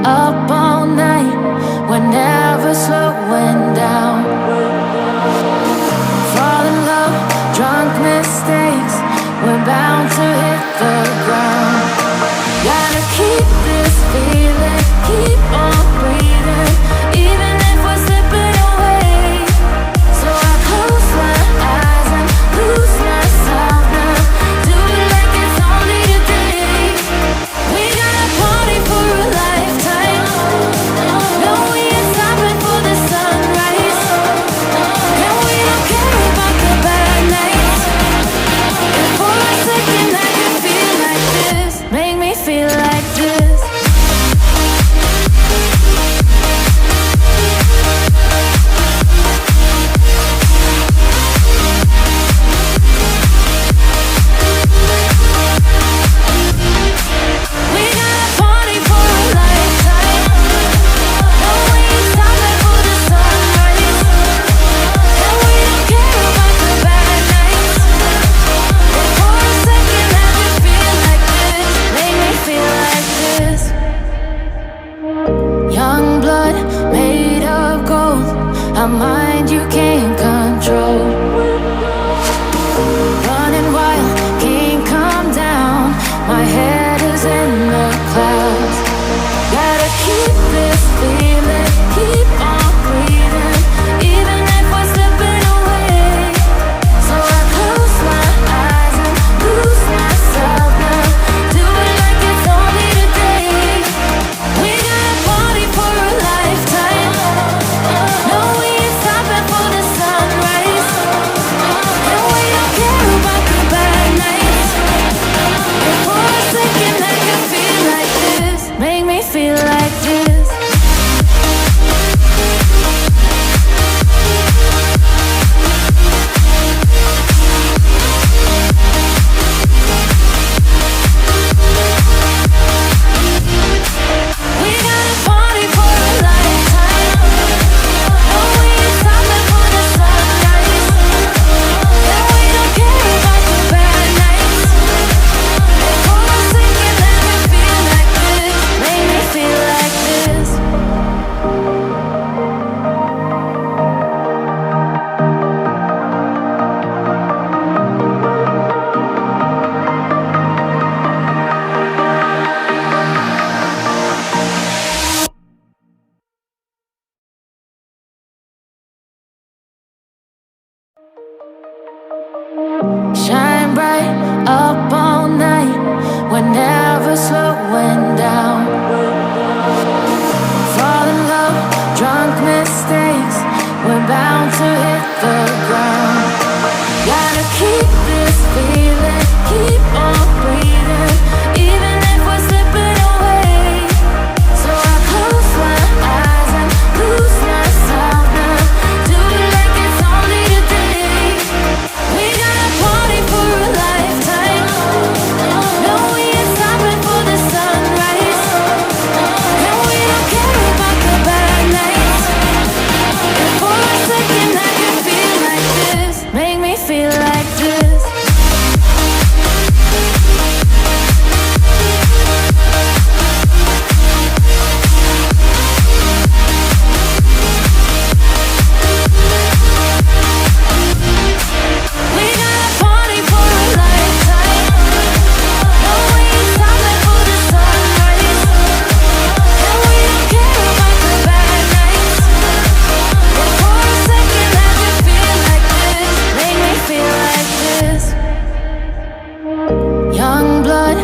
up all night, we're never slowing down. Fall in love, drunk mistakes, we're bound to hit the ground. Gotta keep this feeling, keep on breathing, even if we're slipping away. So I close my eyes and lose myself now, do it like it's only today. We gotta party for a lifetime, no, we ain't stopping for the sunrise, and we don't care about the bad nights. If for a second I can feel like this, make me feel like this. We gotta party for a lifetime, no, we ain't stopping for the sunrise, and we don't care about the bad nights. If for a second I can feel like this, make me feel like this. Young blood made of gold, a mind you can't control. Running wild, can't come down, my head is in the clouds. Gotta keep this feeling, keep on breathing, even if we're slipping away. So I close my eyes and lose myself now, do it like it's only today. We gotta party for a lifetime, no, we ain't stopping for the sunrise, and we don't care about the bad nights. If for a second I can feel like this, make me feel like this. We gotta party for a lifetime, no, we ain't stopping for the sunrise, and we don't care about the bad nights. If for a second I can feel like this, make me feel like this. Shine bright up all night, we're never slowing down. Fall in love, drunk mistakes, we're bound to hit the ground. Gotta keep this feeling, keep on breathing, even if we're slipping away. So I close my eyes and lose myself now, do it like it's only today. We gotta party for a lifetime, no, we ain't stopping for the sunrise, and we don't care about the bad nights. If for a second I can feel like this, make me feel like this. We gotta party for a lifetime, no, we ain't stopping for the sunrise, and we don't care about the bad nights. If for a second I can feel like this, make me feel like this. Young blood